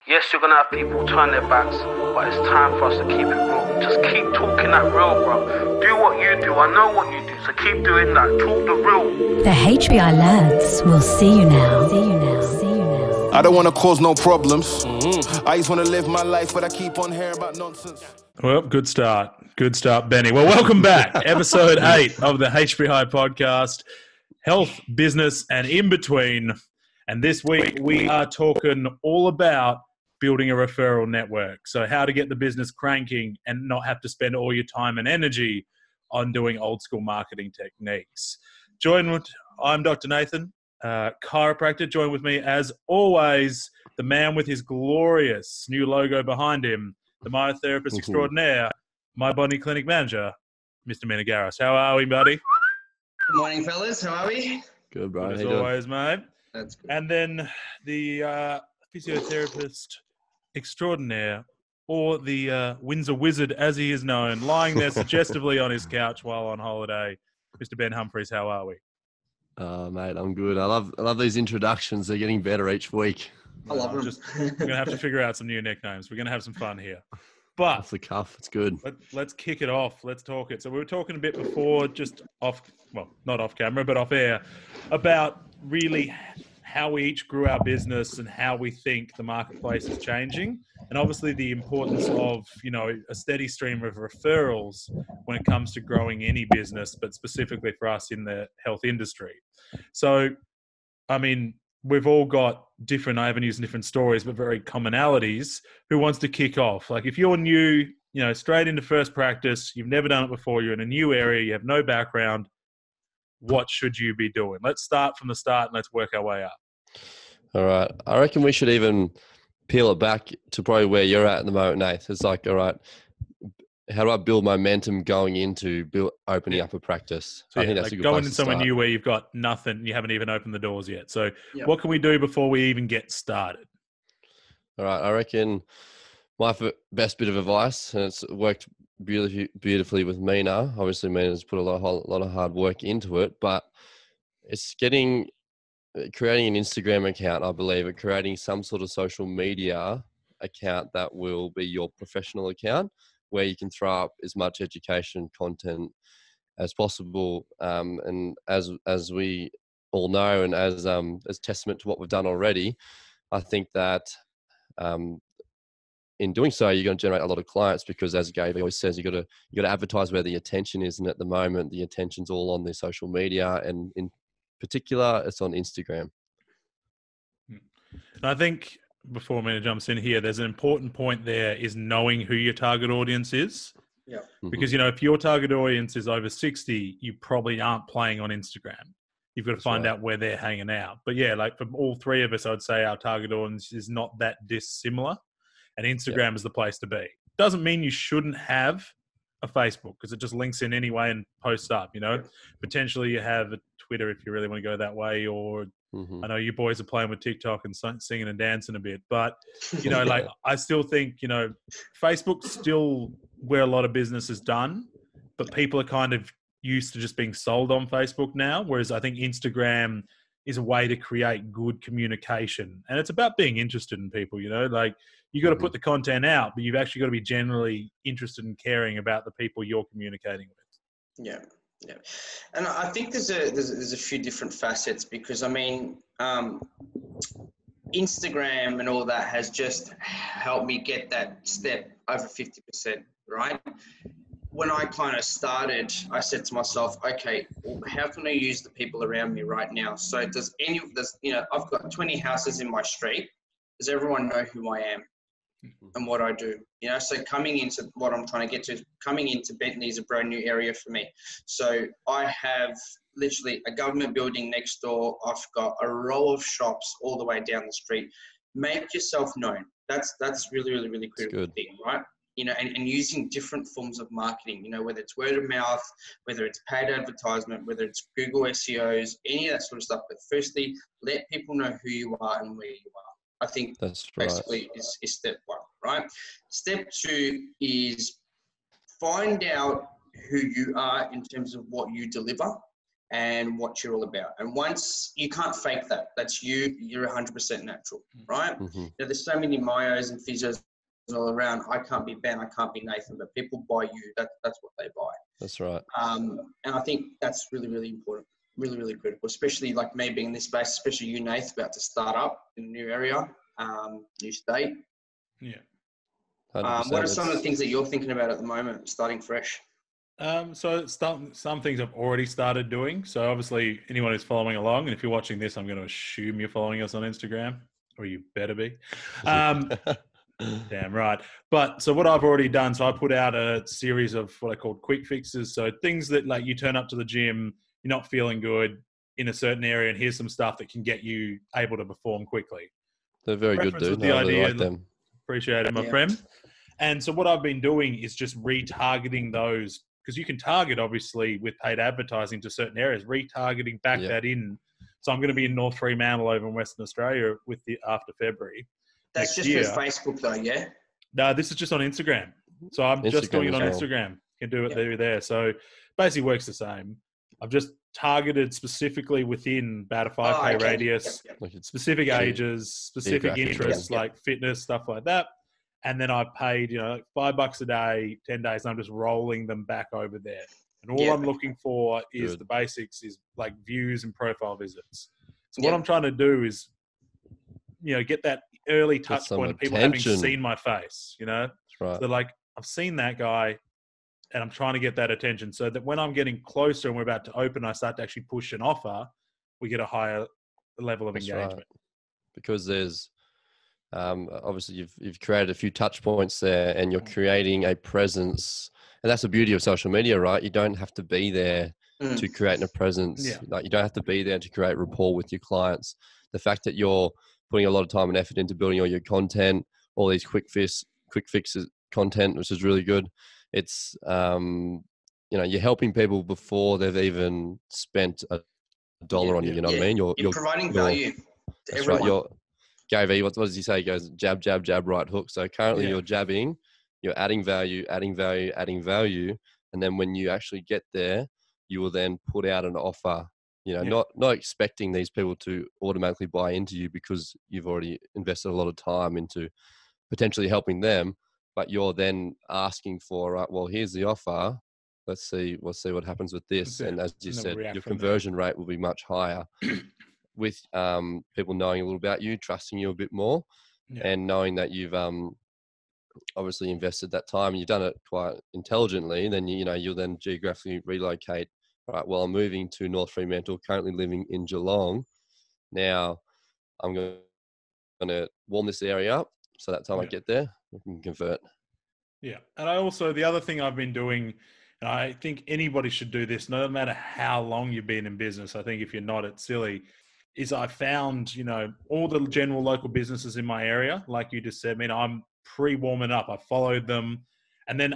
Yes, you're going to have people turn their backs, but it's time for us to keep it real. Just keep talking that real, bro. Do what you do. I know what you do, so keep doing that. Talk the real. The HBI lads will see you now. See you now. See you now. I don't want to cause no problems. I just want to live my life, but I keep on hearing about nonsense. Well, good start. Good start, Benny. Well, welcome back. Episode 8 of the HBI podcast, health, business, and in between. And this week we are talking all about building a referral network. So how to get the business cranking and not have to spend all your time and energy on doing old school marketing techniques. I'm Dr. Nathan, chiropractor. Join with me as always, the man with his glorious new logo behind him, the myotherapist extraordinaire, my body clinic manager, Mr. Mina. How are we, buddy? Good morning, fellas. How are we? Good, bro. As always, mate. That's good. And then the physiotherapist extraordinaire, or the Windsor Wizard as he is known, lying there suggestively on his couch while on holiday, Mr. Ben Humphries. How are we? Mate, I'm good. I love these introductions. They're getting better each week. I love them. We're going to have to figure out some new nicknames. We're going to have some fun here. But Off the cuff, it's good. let's kick it off. Let's talk it. So we were talking a bit before, just not off camera, but off air, about really how we each grew our business and how we think the marketplace is changing. And obviously the importance of, a steady stream of referrals when it comes to growing any business, but specifically for us in the health industry. So, I mean, we've all got different avenues and different stories, but very commonalities. Who wants to kick off? Like if you're new, straight into first practice, you've never done it before, you're in a new area, you have no background, what should you be doing? Let's start from the start and let's work our way up. All right. I reckon we should even peel it back to probably where you're at the moment, Nath. It's like, all right, how do I build momentum going into opening up a practice? So I think that's a good going place in to somewhere start. new where you've got nothing, you haven't even opened the doors yet. So what can we do before we even get started? All right. I reckon my best bit of advice, and it's worked beautifully with Mina. Obviously, Mina's put a lot of hard work into it, but it's creating an Instagram account, I believe, and creating some sort of social media account that will be your professional account, where you can throw up as much education content as possible. And as we all know, and as testament to what we've done already, I think that in doing so, you're going to generate a lot of clients because, as Gabe always says, you got to advertise where the attention is. And at the moment, the attention's all on the social media, and in particular, it's on Instagram. And I think before Mina jumps in here, there's an important point there is knowing who your target audience is. Yeah. Because, if your target audience is over 60, you probably aren't playing on Instagram. You've got to find out where they're hanging out. But yeah, like for all three of us, I'd say our target audience is not that dissimilar. And Instagram is the place to be. Doesn't mean you shouldn't have a Facebook because it just links in anyway and posts up, Potentially you have a Twitter if you really want to go that way, or I know you boys are playing with TikTok and singing and dancing a bit, but, like I still think, Facebook's still where a lot of business is done, but people are kind of used to just being sold on Facebook now, whereas I think Instagram is a way to create good communication. And it's about being interested in people, like you got to put the content out, but you've actually got to be generally interested and caring about the people you're communicating with. Yeah. Yeah. And I think there's a few different facets because, Instagram and all that has just helped me get that step over 50%, right? When I kind of started, I said to myself, okay, well, how can I use the people around me right now? So I've got 20 houses in my street. Does everyone know who I am and what I do? So coming into what I'm trying to get to is coming into Bentley is a brand new area for me. So I have literally a government building next door. I've got a row of shops all the way down the street. Make yourself known. That's really, really, really critical thing, right? And using different forms of marketing, whether it's word of mouth, whether it's paid advertisement, whether it's Google SEOs, any of that sort of stuff. But firstly, let people know who you are and where you are. I think that's basically is step one, right? Step two is find out who you are in terms of what you deliver and what you're all about. And once you can't fake that, that's you, you're 100% natural, right? There's so many myos and physios all around. I can't be Ben, I can't be Nathan, but people buy you. That's what they buy. That's right. And I think that's really, really important, really, really critical, especially like me being in this space, especially you, Nath, about to start up in a new area, new state. Yeah. What are some of the things that you're thinking about at the moment, starting fresh? So some things I've already started doing. So obviously anyone who's following along, and if you're watching this, I'm going to assume you're following us on Instagram, or you better be. Damn right. But so what I've already done, so I put out a series of what I call quick fixes. So things that like you turn up to the gym, you're not feeling good in a certain area, and here's some stuff that can get you able to perform quickly. They're very good, dude. The I idea, really like them. Appreciate it, my friend. And so what I've been doing is just retargeting those, because you can target obviously with paid advertising to certain areas, retargeting back that in. So I'm going to be in North Fremantle over in Western Australia with the after February. That's just for Facebook though, yeah? No, this is just on Instagram. So I'm just doing it on Instagram. You can do it there. So basically works the same. I've just targeted specifically within about a 5K radius, specific ages, specific interests like fitness, stuff like that. And then I've paid, like $5 a day, 10 days, and I'm just rolling them back over there. And all I'm looking for is the basics, is like views and profile visits. So what I'm trying to do is, get that early touch point of people having seen my face, That's right. So like, I've seen that guy and I'm trying to get that attention so that when I'm getting closer and we're about to open, I start to actually push an offer, we get a higher level of engagement. Right. Because there's, obviously you've created a few touch points there and you're creating a presence, and that's the beauty of social media, right? You don't have to be there to create a presence. Like you don't have to be there to create rapport with your clients. The fact that you're putting a lot of time and effort into building all your content, all these quick fixes content, which is really good. It's you're helping people before they've even spent $1 on you. You know what I mean? You're providing value to everyone. Right. You're Gary, what does he say? He goes jab, jab, jab, right hook. So currently you're jabbing, you're adding value, and then when you actually get there, you will then put out an offer. Not expecting these people to automatically buy into you because you've already invested a lot of time into potentially helping them, but you're then asking for, right, well, here's the offer. Let's see what happens with this. And as you said, your conversion rate will be much higher with people knowing a little about you, trusting you a bit more, and knowing that you've obviously invested that time and you've done it quite intelligently. Then you'll then geographically relocate. Right, well, I'm moving to North Fremantle, currently living in Geelong. Now I'm going to warm this area up so that time I get there, we can convert. Yeah. And I also, the other thing I've been doing, and I think anybody should do this, no matter how long you've been in business. I think if you're not, it's silly, is I found, all the general local businesses in my area, like you just said, I'm pre-warming up. I followed them. And then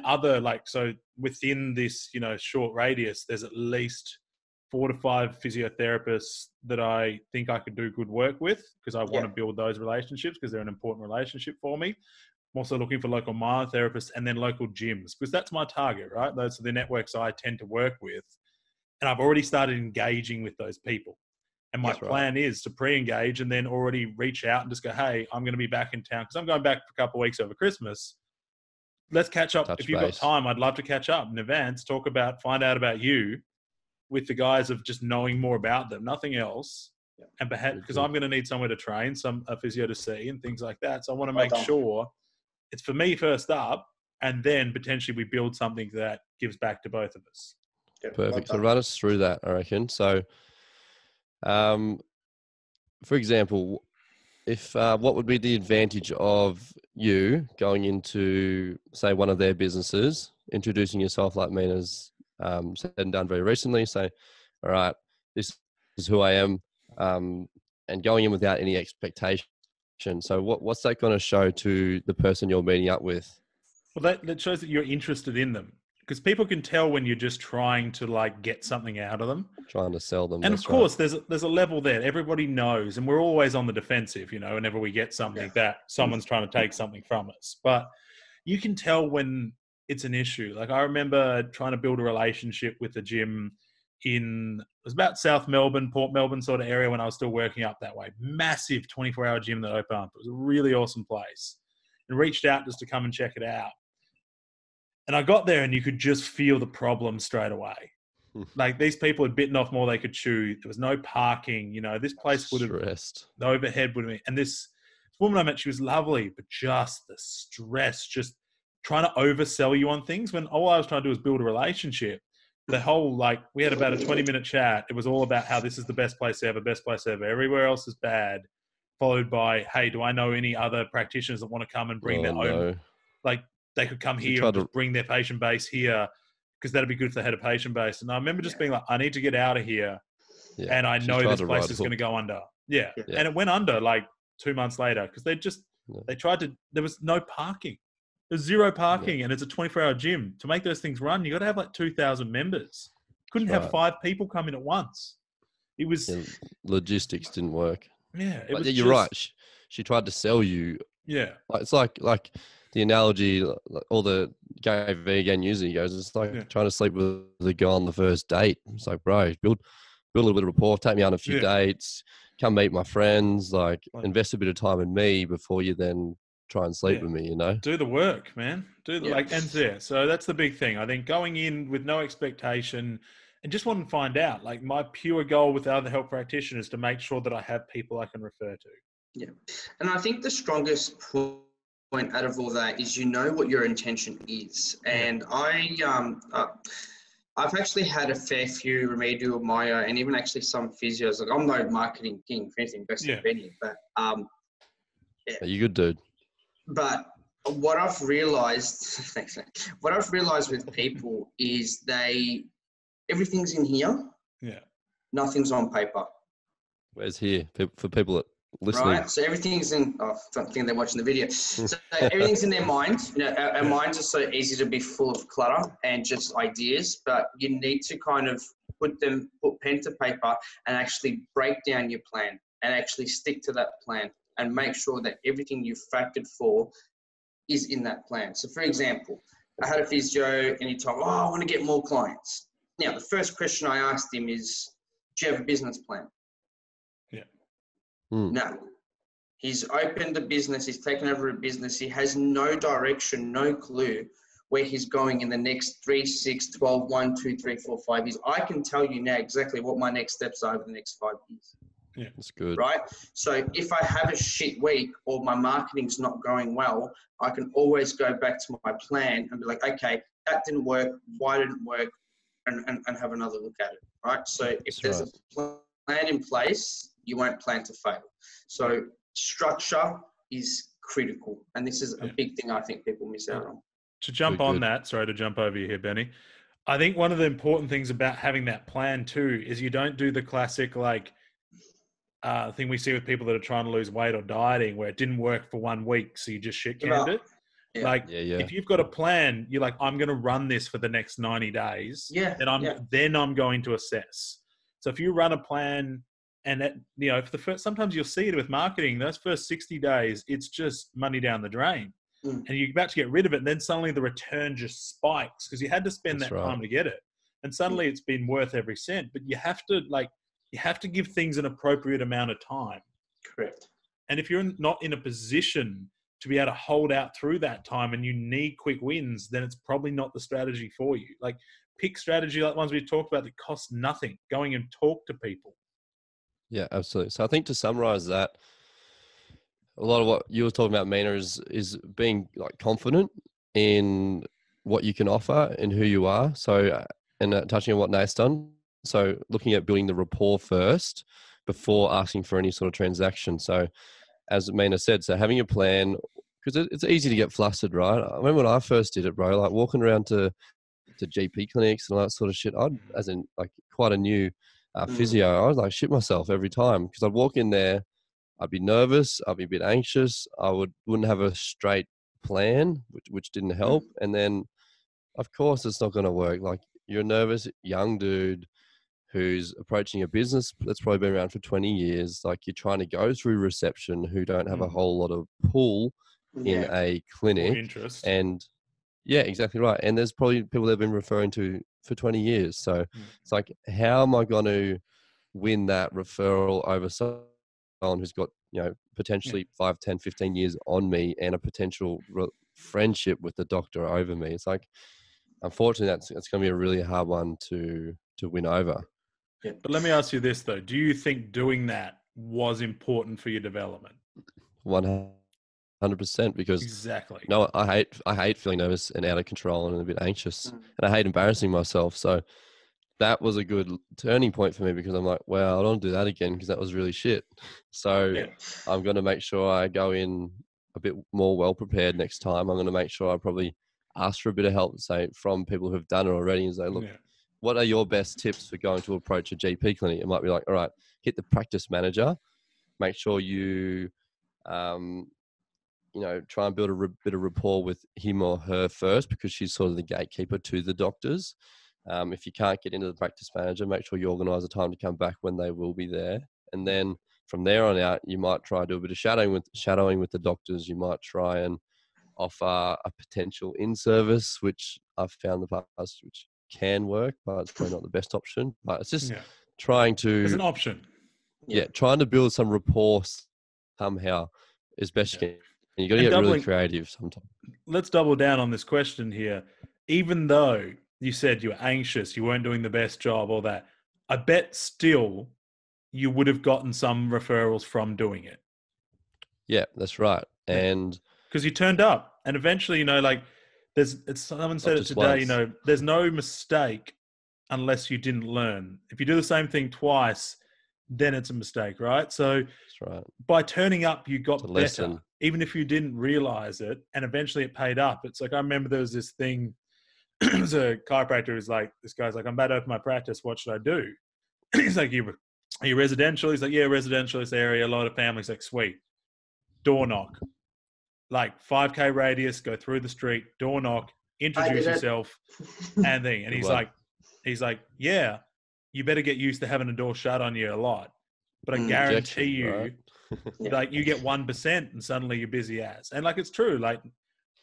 so within this, short radius, there's at least 4 to 5 physiotherapists that I think I could do good work with, because I want to build those relationships because they're an important relationship for me. I'm also looking for local myotherapists and then local gyms, because that's my target, right? Those are the networks I tend to work with. And I've already started engaging with those people. And my plan is to pre-engage and then already reach out and just go, hey, I'm going to be back in town because I'm going back for a couple of weeks over Christmas. Let's catch up. If you've got time, I'd love to catch up in advance, find out about you with the guys of just knowing more about them, nothing else. Yeah. And perhaps because I'm going to need somewhere to train, a physio to see and things like that. So I want to make sure it's for me first up, and then potentially we build something that gives back to both of us. Yeah, perfect. So run us through that, I reckon. So, for example, if what would be the advantage of you going into, say, one of their businesses, introducing yourself like Mina's said and done very recently, say, all right, this is who I am, and going in without any expectation. So what's that going to show to the person you're meeting up with? Well, that shows that you're interested in them, because people can tell when you're just trying to get something out of them, trying to sell them. And of course, there's a level there. Everybody knows, and we're always on the defensive, whenever we get something that someone's trying to take something from us. But you can tell when it's an issue. Like I remember trying to build a relationship with a gym it was about South Melbourne, Port Melbourne sort of area when I was still working up that way. Massive 24-hour gym that opened up. It was a really awesome place. And reached out just to come and check it out. And I got there and you could just feel the problem straight away. Like these people had bitten off more they could chew. There was no parking. You know, this place would have, the overhead would have been, and this woman I met, she was lovely, but just the stress, just trying to oversell you on things when all I was trying to do was build a relationship. The whole, like, we had about a 20-minute chat. It was all about how this is the best place ever, best place ever. Everywhere else is bad. Followed by, hey, do I know any other practitioners that want to come and bring their own? Like, they could come here and just bring their patient base here because that'd be good if they had a patient base. And I remember just being like, I need to get out of here. Yeah. And I know this place is going to go under. Yeah. And it went under like 2 months later because they tried to, there was no parking. There's zero parking and it's a 24-hour gym. To make those things run, you got to have like 2,000 members. Couldn't have 5 people come in at once. It was... logistics didn't work. Yeah. You're right. She tried to sell you. Yeah. It's like the analogy all the gay vegan user goes, it's like trying to sleep with the girl on the first date. It's like, bro, build a little bit of rapport, take me on a few dates, come meet my friends, like invest a bit of time in me before you then try and sleep with me, you know? Do the work, man. So that's the big thing. I think going in with no expectation and just want to find out, like my pure goal with other health practitioners is to make sure that I have people I can refer to. Yeah. And I think the strongest point out of all that is you know what your intention is. And I've actually had a fair few remedial Maya and even actually some physios. Like I'm no marketing king for anything, best of Benny, but you're good, dude. But what I've realized, with people is everything's in here. Yeah. Nothing's on paper. Where's here for people that listening? Right. So everything's in. I don't think they're watching the video. So everything's in their mind. You know, our minds are so easy to be full of clutter and just ideas, but you need to kind of put pen to paper and actually break down your plan and actually stick to that plan and make sure that everything you've factored for is in that plan. So for example, I had a physio and he told me, I want to get more clients. Now, the first question I asked him is, do you have a business plan? Yeah. No. He's opened a business. He's taken over a business. He has no direction, no clue where he's going in the next 3, 6, 12, 1, 2, 3, 4, 5 years. I can tell you now exactly what my next steps are over the next 5 years. Yeah, that's good. Right? So if I have a shit week or my marketing's not going well, I can always go back to my plan and be like, okay, that didn't work. Why didn't it work? And have another look at it. Right? So if there's a plan in place, you won't plan to fail. So structure is critical. And this is a big thing I think people miss out on. To jump on that, sorry to jump over you here, Benny. I think one of the important things about having that plan too is you don't do the classic thing we see with people that are trying to lose weight or dieting where it didn't work for 1 week, so you just shit canned it. Yeah. If you've got a plan, you're like, I'm going to run this for the next 90 days. Then I'm going to assess. So if you run a plan and sometimes you'll see it with marketing, those first 60 days, it's just money down the drain. And you're about to get rid of it. And then suddenly the return just spikes because you had to spend time to get it. And suddenly it's been worth every cent, but you have to give things an appropriate amount of time. Correct. And if you're not in a position to be able to hold out through that time and you need quick wins, then it's probably not the strategy for you. Like pick strategy like ones we talked about that cost nothing. Going and talk to people. Yeah, absolutely. So I think to summarize that, a lot of what you were talking about, Mina, is being like confident in what you can offer and who you are. So, and touching on what Nate's done. So looking at building the rapport first before asking for any sort of transaction. So as Mina said, so having a plan, because it's easy to get flustered, right? I remember when I first did it, bro, like walking around to GP clinics and all that sort of shit. As in like quite a new physio, I was like shit myself every time because I'd walk in there, I'd be nervous, I'd be a bit anxious, I wouldn't have a straight plan, which didn't help. And then of course it's not going to work. Like you're a nervous young dude who's approaching a business that's probably been around for 20 years. Like you're trying to go through reception who don't have a whole lot of pull in a clinic. Interest. And yeah, exactly right. And there's probably people they've been referring to for 20 years. So it's like, how am I going to win that referral over someone who's got, potentially 5, 10, 15 years on me and a potential friendship with the doctor over me? It's like, unfortunately, it's going to be a really hard one to win over. But let me ask you this, though. Do you think doing that was important for your development? 100%, because Exactly. I hate feeling nervous and out of control and a bit anxious, and I hate embarrassing myself. So that was a good turning point for me, because I'm like, wow, I don't do that again, because that was really shit. So I'm going to make sure I go in a bit more well prepared next time. I'm going to make sure I probably ask for a bit of help, say, from people who've done it already, and say, look, what are your best tips for going to approach a GP clinic? It might be like, all right, hit the practice manager, make sure you, try and build a bit of rapport with him or her first, because she's sort of the gatekeeper to the doctors. If you can't get into the practice manager, make sure you organise a time to come back when they will be there. And then from there on out, you might try to do a bit of shadowing with the doctors. You might try and offer a potential in-service, which I've found in the past, which can work, but it's probably not the best option. But it's just trying to... It's an option. Trying to build some rapport somehow as best you can. And you got to get really creative sometimes. Let's double down on this question here. Even though you said you were anxious, you weren't doing the best job, all that, I bet still you would have gotten some referrals from doing it. Yeah, that's right. And because you turned up, and eventually, someone said it today, there's no mistake unless you didn't learn. If you do the same thing twice, then it's a mistake, right? So that's right. By turning up, you got better, lesson. even if you didn't realize it, and eventually it paid up. It's like, I remember there was this thing, there's a chiropractor who's like, this guy's like, I'm about to open my practice, what should I do? He's like, are you residential? He's like, yeah, residential, this area, a lot of families. Like, sweet. Door knock. Like 5K radius, go through the street, door knock, introduce yourself, and thing. And he's like, yeah, you better get used to having a door shut on you a lot. But I guarantee you, like, you get 1% and suddenly you're busy as. And like, it's true. Like,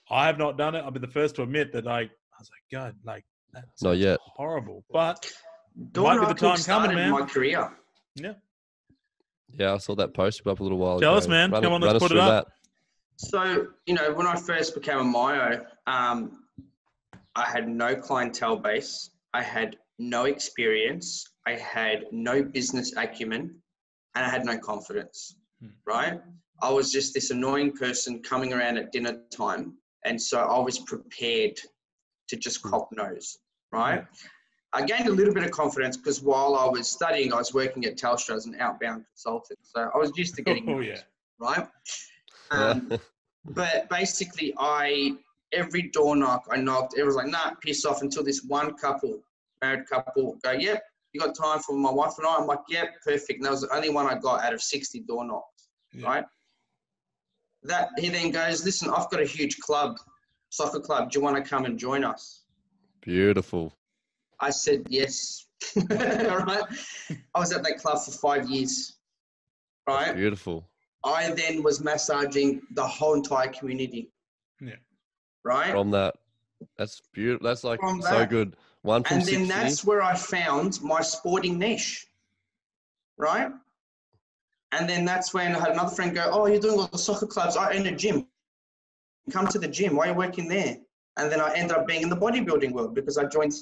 I have not done it. I'll be the first to admit that, like, I was like, God, like, that's not yet horrible. But door might be the time coming, man. My career. Yeah. Yeah, I saw that post up a little while ago. Tell us, man. Come on, let's put it up. So, when I first became a myo, I had no clientele base. I had no experience. I had no business acumen, and I had no confidence, right? I was just this annoying person coming around at dinner time. And so I was prepared to just cop nose, right? I gained a little bit of confidence because while I was studying, I was working at Telstra as an outbound consultant. So I was used to getting right? But basically, every door knock I knocked, it was like, nah, piss off, until this one married couple, go, yep, you got time for my wife and I? I'm like, yep, perfect. And that was the only one I got out of 60 door knocks, right? He then goes, listen, I've got a huge soccer club. Do you want to come and join us? Beautiful. I said, yes. Right? I was at that club for 5 years, right? That's beautiful. I then was massaging the whole entire community. Yeah. Right? From that. That's beautiful. That's like so good. One from 60. And then that's where I found my sporting niche. Right? And then that's when I had another friend go, oh, you're doing all the soccer clubs. I own a gym. Come to the gym. Why are you working there? And then I ended up being in the bodybuilding world because I joined,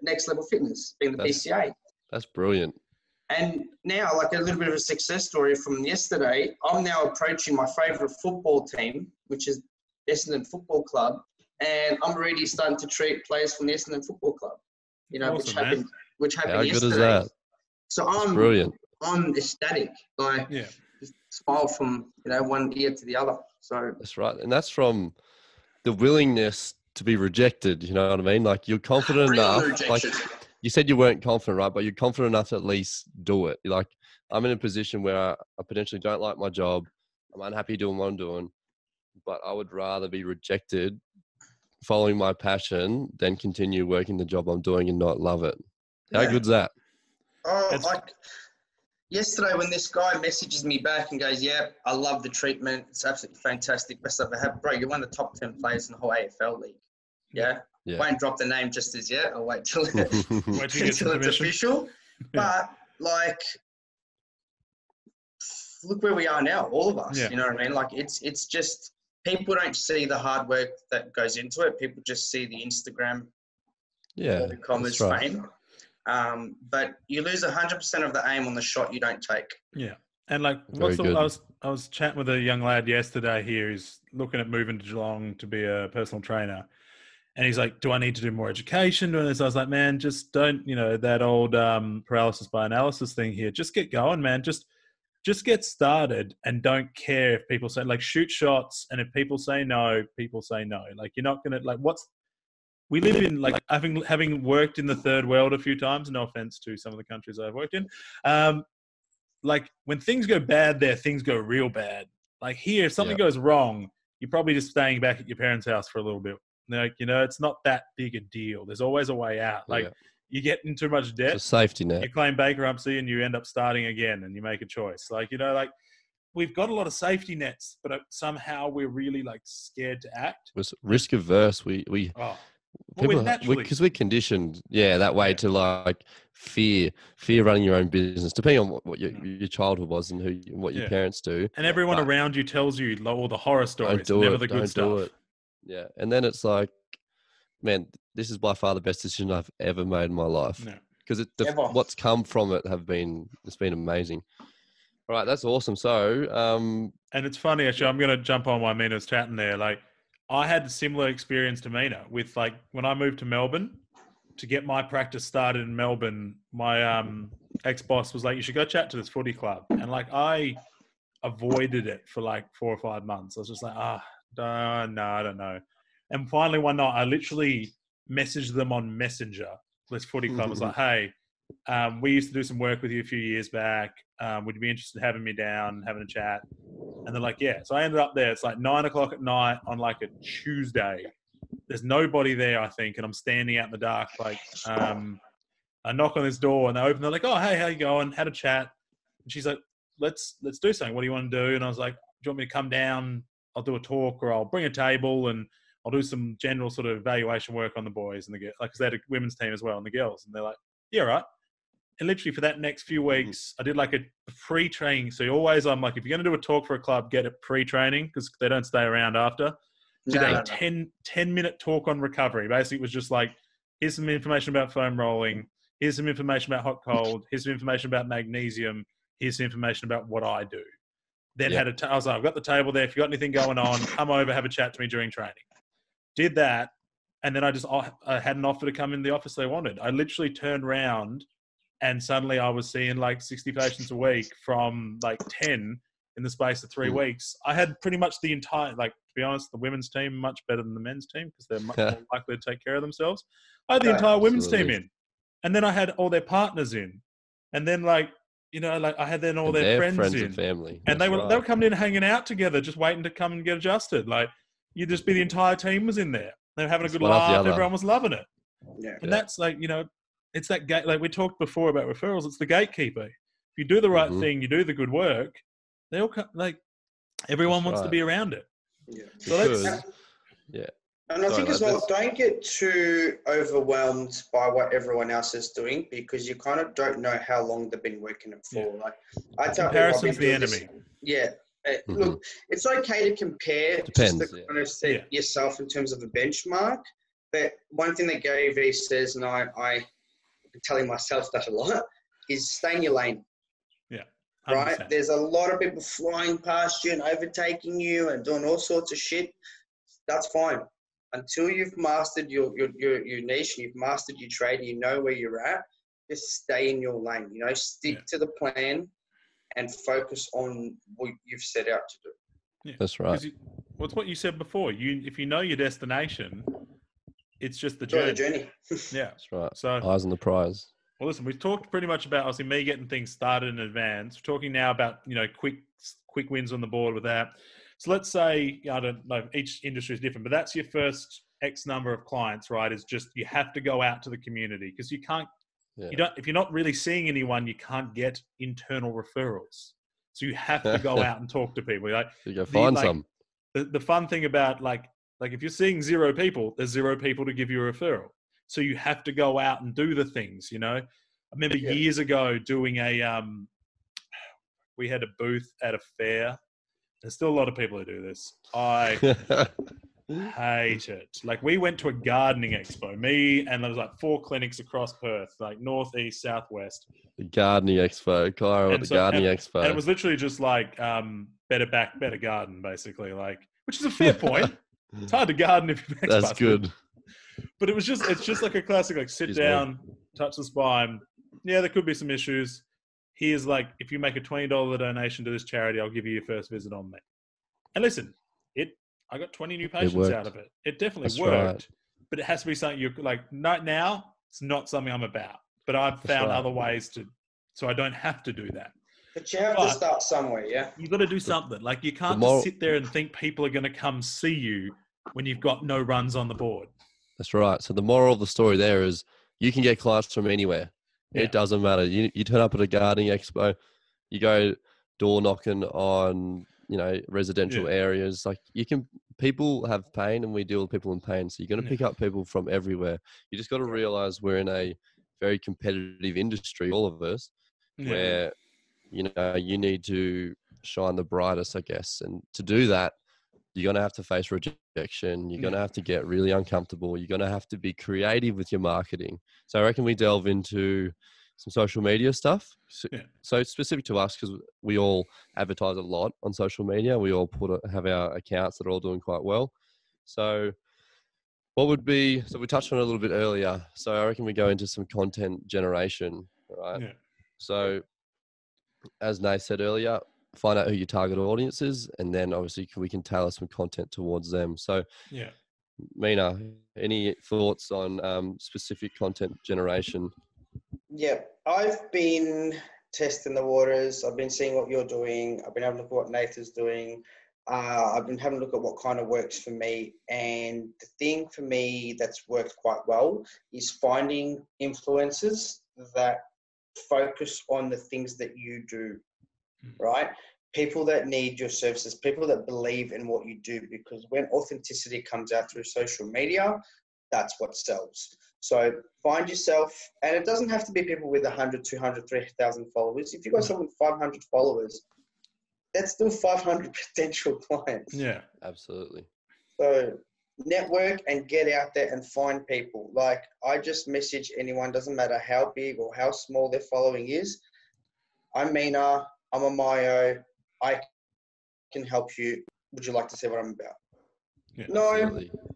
Next Level Fitness, being the PCA. That's brilliant. And now, like a little bit of a success story from yesterday, I'm now approaching my favourite football team, which is Essendon Football Club. And I'm already starting to treat players from the Essendon Football Club, awesome, which happened How yesterday. Good is that? So Brilliant. I'm ecstatic. Like, just smile from, one ear to the other. So that's right. And that's from the willingness to be rejected. You know what I mean? Like, you're confident enough. Like, you said you weren't confident, right? But you're confident enough to at least do it. You're like, I'm in a position where I potentially don't like my job. I'm unhappy doing what I'm doing, but I would rather be rejected following my passion than continue working the job I'm doing and not love it. How good's that? Oh, like yesterday when this guy messages me back and goes, yeah, I love the treatment. It's absolutely fantastic. Best I've ever had. Bro, you're one of the top 10 players in the whole AFL league. Yeah. Yeah. Won't drop the name just as yet. I'll wait till, Wait till you get some until it's permission. official. But like, look where we are now, all of us. Yeah. You know what I mean? Like, it's just people don't see the hard work that goes into it. People just see the Instagram, Yeah. e-commerce That's right. fame. But you lose 100% of the aim on the shot you don't take. Yeah. And like, Very good. I was chatting with a young lad yesterday here who's looking at moving to Geelong to be a personal trainer. And he's like, do I need to do more education? And so I was like, man, just don't, that old paralysis by analysis thing here. Just get going, man. Just get started and don't care if people say, like, shoot shots. And if people say no, people say no. Like, you're not going to, like, we live in, like, having worked in the third world a few times, no offense to some of the countries I've worked in. Like, when things go bad there, things go real bad. Like here, if something goes wrong, you're probably just staying back at your parents' house for a little bit. Like, it's not that big a deal. There's always a way out. Like, you get in too much debt, It's a safety net. you claim bankruptcy, and you end up starting again, and you make a choice. Like, like we've got a lot of safety nets, but somehow we're really like scared to act. We're risk averse. Because we're conditioned, that way to like fear running your own business, depending on what your childhood was and what your parents do. And everyone around you tells you all the horror stories, never the good stuff. Yeah, and then it's like, man, this is by far the best decision I've ever made in my life. Because what's come from it it's been amazing. All right, that's awesome. So, and it's funny actually. I'm going to jump on while Mina's chatting there. Like, I had a similar experience to Mina with, like, when I moved to Melbourne to get my practice started in Melbourne. My ex-boss was like, "You should go chat to this footy club," and like I avoided it for like 4 or 5 months. I was just like, no, I don't know. And finally one night I literally messaged them on Messenger, this footy club. I was like, hey, we used to do some work with you a few years back. Would you be interested in having me down, having a chat? And they're like, yeah. So I ended up there. It's like 9 o'clock at night on like a Tuesday. There's nobody there, I think. And I'm standing out in the dark. Like, I knock on this door and they open. They're like, oh, hey, how you going? Had a chat. And she's like, let's do something. What do you want to do? And I was like, do you want me to come down? I'll do a talk, or I'll bring a table and I'll do some general sort of evaluation work on the boys and the girls. Like, because they had a women's team as well and the girls. And they're like, yeah, right. And literally for that next few weeks, I did like a pre-training. So I'm like, if you're going to do a talk for a club, get it pre-training because they don't stay around after. Did a 10-minute talk on recovery. Basically, it was just like, here's some information about foam rolling. Here's some information about hot cold. Here's some information about magnesium. Here's some information about what I do. Then I was like, I've got the table there. If you've got anything going on, come over, have a chat to me during training. Did that. And then I had an offer to come in the office they wanted. I literally turned around and suddenly I was seeing like 60 patients a week from like 10 in the space of 3 weeks. I had pretty much the entire, like, to be honest, the women's team much better than the men's team because they're much more likely to take care of themselves. I had the entire women's team in. And then I had all their partners in. And then like I had then all their friends in. And family. And they were coming in hanging out together, just waiting to come and get adjusted. Like, you'd just be the entire team was in there. They were having a good laugh. Everyone was loving it. Yeah. And that's like, it's that gate. Like we talked before about referrals. It's the gatekeeper. If you do the right thing, you do the good work, they all come, like, everyone wants to be around it. Yeah. So And I think as well, don't get too overwhelmed by what everyone else is doing because you kind of don't know how long they've been working it for. Like, I tell comparison's the enemy. Look, it's okay to compare. Depends, just to kind of set yourself in terms of a benchmark. But one thing that Gary Vee says, and I've been telling myself that a lot, is stay in your lane. Yeah. 100%. Right? There's a lot of people flying past you and overtaking you and doing all sorts of shit. That's fine. Until you've mastered your niche, you've mastered your trade, you know where you're at, just stay in your lane. Stick to the plan and focus on what you've set out to do. Yeah. That's right. What's what you said before. If you know your destination, it's just the journey. Yeah. That's right. So eyes on the prize. Well, listen, we've talked pretty much about, obviously, me getting things started in advance. We're talking now about, quick wins on the board with that. So let's say, I don't know, each industry is different, but that's your first X number of clients, right? Is just, you have to go out to the community because you can't, if you're not really seeing anyone, you can't get internal referrals. So you have to go out and talk to people. Like, you go find some. The fun thing about like Like if you're seeing 0 people, there's 0 people to give you a referral. So you have to go out and do the things, you know. I remember years ago doing we had a booth at a fair. There's still a lot of people who do this. I hate it. Like we went to a gardening expo, me and there was like 4 clinics across Perth, like north, east, southwest. The gardening expo, Cairo at the gardening expo. And it was literally just like better back, better garden, basically. Like, which is a fair point. It's hard to garden if your back's That's busted. good. But it's just like a classic, like sit down, touch the spine. Yeah, there could be some issues. Here's like, if you make a $20 donation to this charity, I'll give you your first visit on me. And listen, I got 20 new patients out of it. It definitely worked. Right. But it has to be something you're like, not now, it's not something I'm about. But I've found other ways so I don't have to do that. But you have to start somewhere, yeah? You've got to do something. Like you can't just sit there and think people are going to come see you when you've got no runs on the board. That's right. So the moral of the story there is you can get clients from anywhere. Yeah. It doesn't matter. You turn up at a gardening expo, you go door knocking on, residential areas. Like people have pain and we deal with people in pain. So you're going to pick up people from everywhere. You just got to realize we're in a very competitive industry, all of us, where, you need to shine the brightest, I guess. And to do that, you're going to have to face rejection. You're going to have to get really uncomfortable. You're going to have to be creative with your marketing. So I reckon we delve into some social media stuff. So specific to us, because we all advertise a lot on social media. We all have our accounts that are all doing quite well. So so we touched on it a little bit earlier. So I reckon we go into some content generation, right? Yeah. So as Nate said earlier, find out who your target audience is, and then obviously we can tailor some content towards them. So Mina, any thoughts on specific content generation? Yeah, I've been testing the waters. I've been seeing what you're doing. I've been having a look at what Nathan's doing. I've been having a look at what kind of works for me. And the thing for me that's worked quite well is finding influencers that focus on the things that you do, right? People that need your services, people that believe in what you do, because when authenticity comes out through social media, that's what sells. So find yourself, and it doesn't have to be people with 100, 200, 3,000 followers. If you've got someone with 500 followers, that's still 500 potential clients. Yeah, absolutely. So network and get out there and find people. Like I just message anyone, doesn't matter how big or how small their following is. I'm Mina, I'm a Myo, I can help you. Would you like to see what I'm about? Yeah,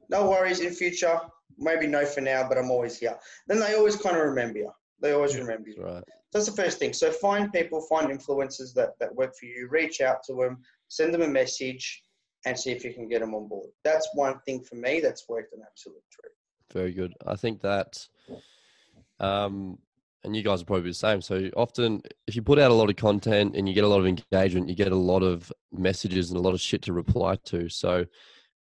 no worries in future. Maybe no for now, but I'm always here. Then they always kind of remember you. They always remember you. Right. So that's the first thing. So find people, find influencers that work for you, reach out to them, send them a message, and see if you can get them on board. That's one thing for me that's worked an absolute treat. Very good. I think that, and you guys are probably the same. So often if you put out a lot of content and you get a lot of engagement, you get a lot of messages and a lot of shit to reply to. So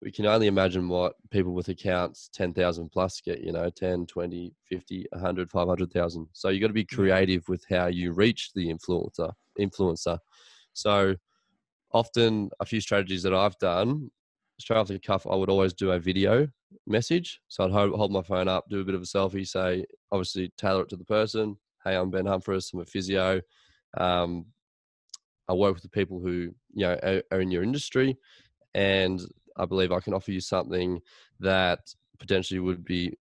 we can only imagine what people with accounts 10,000 plus get, 10, 20, 50, 100, 500,000. So you got to be creative with how you reach the influencer. So often a few strategies that I've done, straight off the cuff, I would always do a video message. So I'd hold my phone up, do a bit of a selfie, say, obviously tailor it to the person. Hey, I'm Ben Humphries. I'm a physio. I work with the people who, are in your industry, and I believe I can offer you something that potentially would be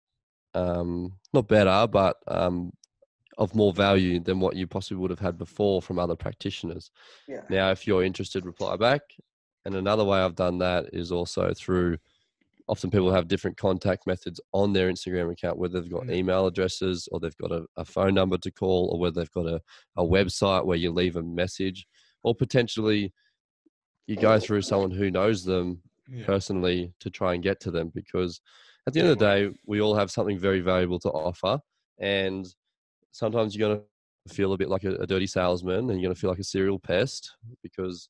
not better, but of more value than what you possibly would have had before from other practitioners. Yeah. Now, if you're interested, reply back. And another way I've done that is also through, often people have different contact methods on their Instagram account, whether they've got email addresses or they've got a phone number to call, or whether they've got a website where you leave a message, or potentially you go through someone who knows them personally to try and get to them, because at the end of the day, we all have something very valuable to offer. And sometimes you're going to feel a bit like a dirty salesman, and you're going to feel like a serial pest because,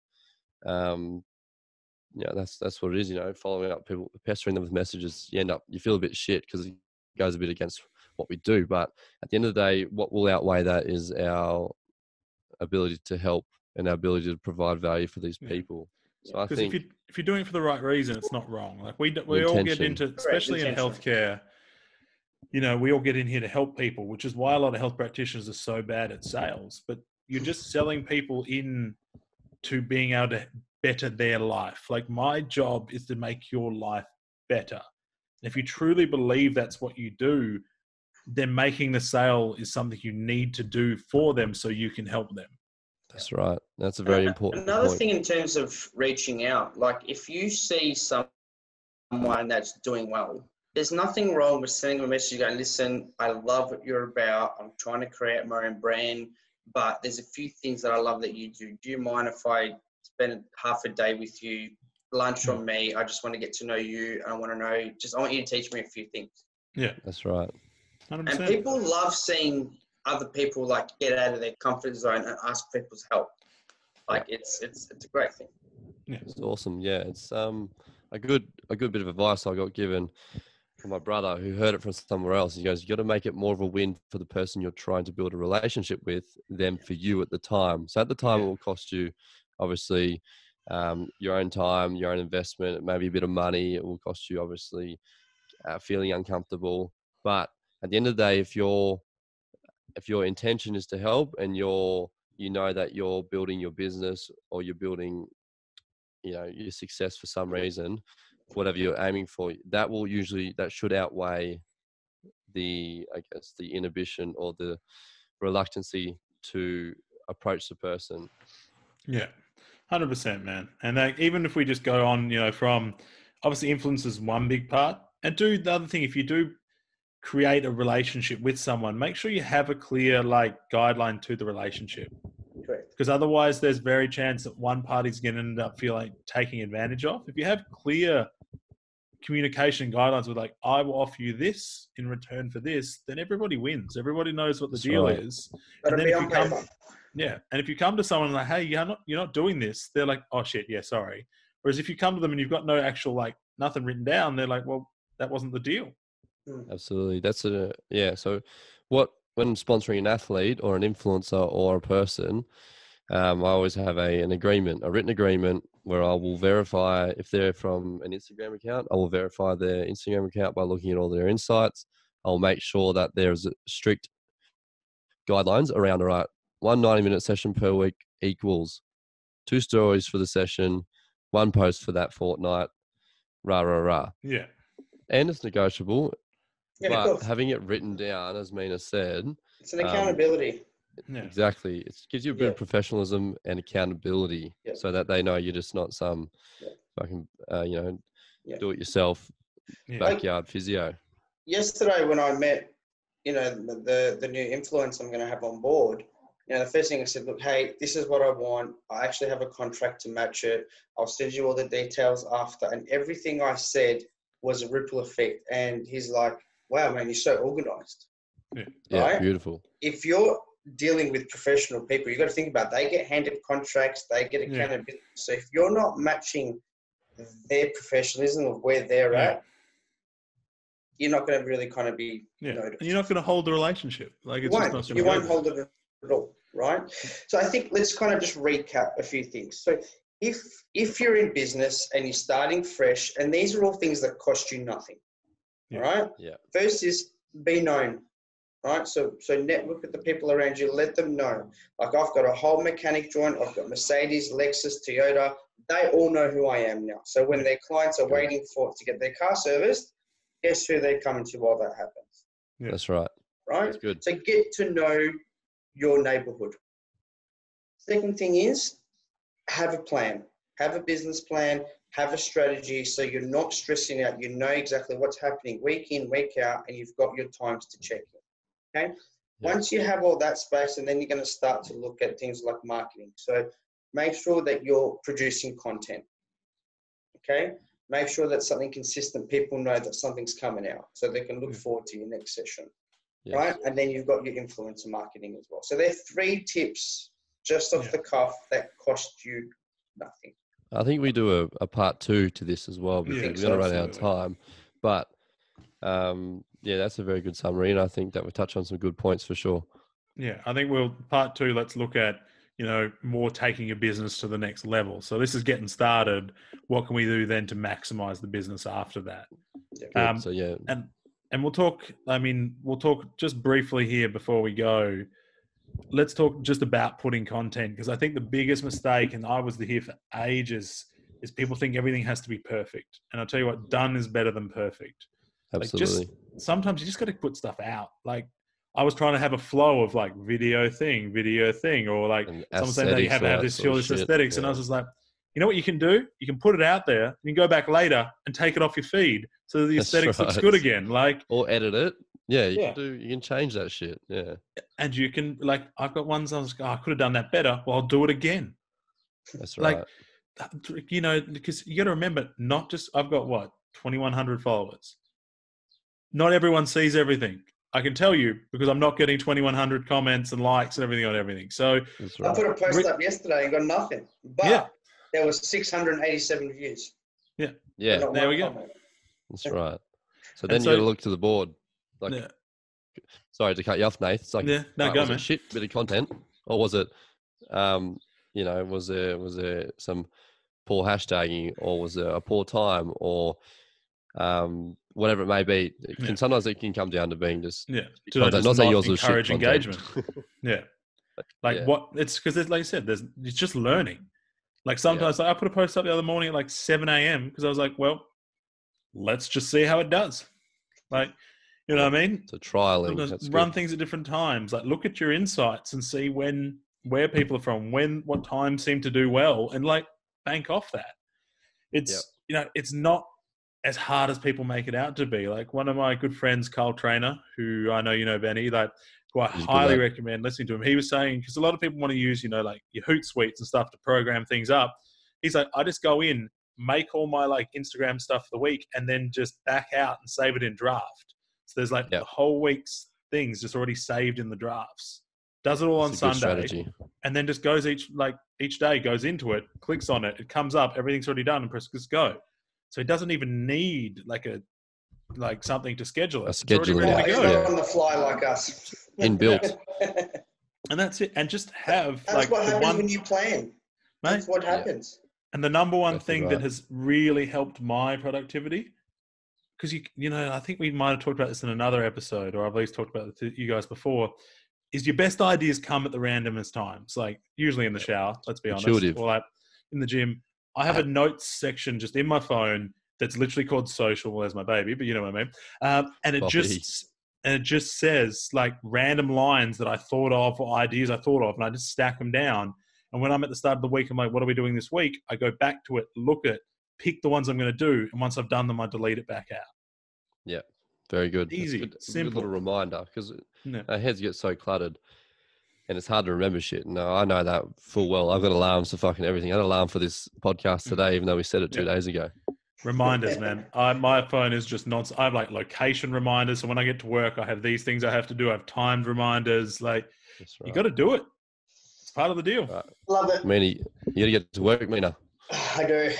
that's what it is, following up people, pestering them with messages. You feel a bit shit because it goes a bit against what we do. But at the end of the day, what will outweigh that is our ability to help and our ability to provide value for these people. So I Because think if you're doing it for the right reason, it's not wrong. Like we all get into, especially in healthcare, you know, we all get in here to help people, which is why a lot of health practitioners are so bad at sales. But you're just selling people in to being able to better their life. Like my job is to make your life better. If you truly believe that's what you do, then making the sale is something you need to do for them so you can help them. that's right. That's a very important Another point. thing in terms of reaching out, like if you see someone that's doing well, there's nothing wrong with sending a message going, listen, I love what you're about. I'm trying to create my own brand, but there's a few things that I love that you do. Do you mind if I spend half a day with you, lunch on me? I just want to get to know you. And I want to know, I want you to teach me a few things. Yeah, That's right. 100%. And people love seeing other people like get out of their comfort zone and ask people's help. Like it's a great thing. Yeah. It's awesome. Yeah, it's a good bit of advice I got given from my brother who heard it from somewhere else. He goes, you got to make it more of a win for the person you're trying to build a relationship with than for you at the time. So at the time, it will cost you, obviously, your own time, your own investment, maybe a bit of money. It will cost you, obviously, feeling uncomfortable. But at the end of the day, if your intention is to help and you know that you're building your business or you're building, you know, your success for some reason, whatever you're aiming for, that should outweigh the inhibition or the reluctancy to approach the person. Yeah, 100%, man. And like, even if we just go on, you know, from obviously influence is one big part, and do the other thing, if you do create a relationship with someone, make sure you have a clear like guideline to the relationship. Correct. Because otherwise there's very chance that one party's going to end up feeling taking advantage of. If you have clear communication guidelines with like, I will offer you this in return for this, then everybody wins. Everybody knows what the deal is. And then if you come, and if you come to someone like, hey, you're not doing this, they're like, oh shit, yeah, sorry. Whereas if you come to them and you've got no actual like nothing written down, they're like, well, that wasn't the deal. Absolutely. That's so when sponsoring an athlete or an influencer or a person, I always have a written agreement where I will verify if they're from an Instagram account. I will verify their Instagram account by looking at all their insights. I'll make sure that there's strict guidelines around, all right, 1 90-minute session per week equals 2 stories for the session, 1 post for that fortnight, rah, rah, rah. Yeah. And it's negotiable, Yeah, but having it written down, as Mina said, it's an accountability. Exactly. It gives you a bit of professionalism and accountability so that they know you're just not some fucking, do it yourself backyard physio. Yesterday when I met, you know, the new influence I'm going to have on board, you know, the first thing I said, look, hey, this is what I want. I actually have a contract to match it. I'll send you all the details after. And everything I said was a ripple effect. And he's like, wow, man, you're so organized. Yeah, beautiful. If you're dealing with professional people, you've got to think about it. They get handed contracts, they get accountability. So if you're not matching their professionalism of where they're at, you're not going to really kind of be noticed. And you're not going to hold the relationship. Like it's just not going to won't hold it at all, right? So I think let's kind of just recap a few things. So if you're in business and you're starting fresh, and these are all things that cost you nothing, all right? Yeah. First is be known, right? So network with the people around you, let them know. Like I've got a whole mechanic joint, I've got Mercedes, Lexus, Toyota. They all know who I am now. So when their clients are waiting to get their car serviced, guess who they're coming to while that happens? Yeah. That's right. Right? That's good. So get to know your neighborhood. Second thing is have a plan. Have a business plan. Have a strategy so you're not stressing out. You know exactly what's happening week in, week out, and you've got your times to check in. Okay? Yeah. Once you have all that space, and then you're going to start to look at things like marketing. So make sure that you're producing content. Okay? Make sure that's something consistent. People know that something's coming out so they can look forward to your next session. Yes. Right? And then you've got your influencer marketing as well. So there are 3 tips just off the cuff that cost you nothing. I think we do a part 2 to this as well because we're going to run out of time. But that's a very good summary. And I think that we touch on some good points for sure. Yeah, I think part 2, let's look at more taking a business to the next level. So this is getting started. What can we do then to maximize the business after that? Good. So yeah, and we'll talk. I mean, we'll talk just briefly here before we go. Let's talk just about putting content, because I think the biggest mistake, and I was here for ages, is people think everything has to be perfect. And I'll tell you what, done is better than perfect. absolutely. Sometimes you just got to put stuff out. Like I was trying to have a flow of like video thing, or like And someone saying that you have to have aesthetics, all this that shit, aesthetics. And I yeah. was just like, you know what you can do? You can put it out there. You can go back later and take it off your feed so that the That's aesthetics looks right. good again. Like, Or edit it. Yeah, Yeah. you can change that shit. Yeah. and you can like, I've got ones I was like, I could have done that better. Well, I'll do it again. That's Like, right. because you got to remember, not just, I've got 2,100 followers. Not everyone sees everything. I can tell you because I'm not getting 2,100 comments and likes and everything on everything. So That's I right. put a post up yesterday and got nothing, but Yeah. there was 687 views. Yeah. Not there one we go. comment. That's right. So And then so- you got to look to the board. Like, yeah, sorry to cut you off, Nate. It's like, Yeah. No, right, go, was man. it shit bit of content, or was it, was there some poor hashtagging, or was there a poor time, or whatever it may be? Yeah. Sometimes it can come down to being just Yeah. content. Just Not saying yours was shit encourage content. engagement. Yeah. Like Yeah. it's because, like I said, it's just learning. Like sometimes I put a post up the other morning at like 7 a.m. because I was like, well, let's just see how it does. Like, you know what I mean? So trialing. Sometimes That's run good. things at different times. Like look at your insights and see where people are from, what times seem to do well, and like bank off that. It's it's not as hard as people make it out to be. Like one of my good friends, Carl Trainer, who I know you know, Benny, like who I He's good, highly lad. recommend listening to him. He was saying, because a lot of people want to use, like your Hootsuite and stuff to program things up. He's like, I just go in, make all my like Instagram stuff for the week, and then just back out and save it in draft. So there's like the whole week's things just already saved in the drafts. Does it all on That's a good Sunday, strategy. and then just goes each day, goes into it, clicks on it, it comes up, everything's already done, and presses go. So he doesn't even need like something to schedule it. A It's already scheduling ready app, to He's go. not on the fly like us. Inbuilt. And that's it. And just have That's like what the happens one, when you plan. mate, That's what happens. and the number one Definitely thing that right. has really helped my productivity, because I think we might have talked about this in another episode, or I've at least talked about it to you guys before, is your best ideas come at the randomest times. Like usually in the shower, let's be honest, Intuitive. or like in the gym. I have a notes section just in my phone that's literally called social. Well, there's my baby, but you know what I mean. And it Puppy. just says like random lines that I thought of or ideas I thought of, and I just stack them down. And when I'm at the start of the week, I'm like, what are we doing this week? I go back to it, look at, pick the ones I'm going to do, and once I've done them, I delete it back out. Yeah. Very good. That's Easy, good, simple. Good little reminder, because Yeah. our heads get so cluttered and it's hard to remember shit. No, I know that full well. I've got alarms for fucking everything. I had an alarm for this podcast today, even though we said it 2 days ago. Reminders, man. My phone is just I have like location reminders. So when I get to work, I have these things I have to do. I have timed reminders. Like That's right. you got to do it. It's part of the deal. Right. Love it. Mina, you got to get to work, Mina. I do.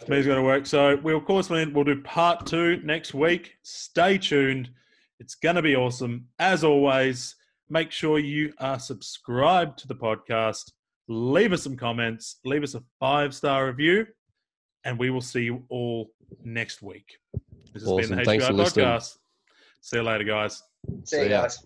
Me's going to work. So we'll do part 2 next week. Stay tuned. It's going to be awesome. As always, make sure you are subscribed to the podcast. Leave us some comments. Leave us a 5-star review. And we will see you all next week. This has been the Thanks HBI for listening. Podcast. See you later, guys. See you guys.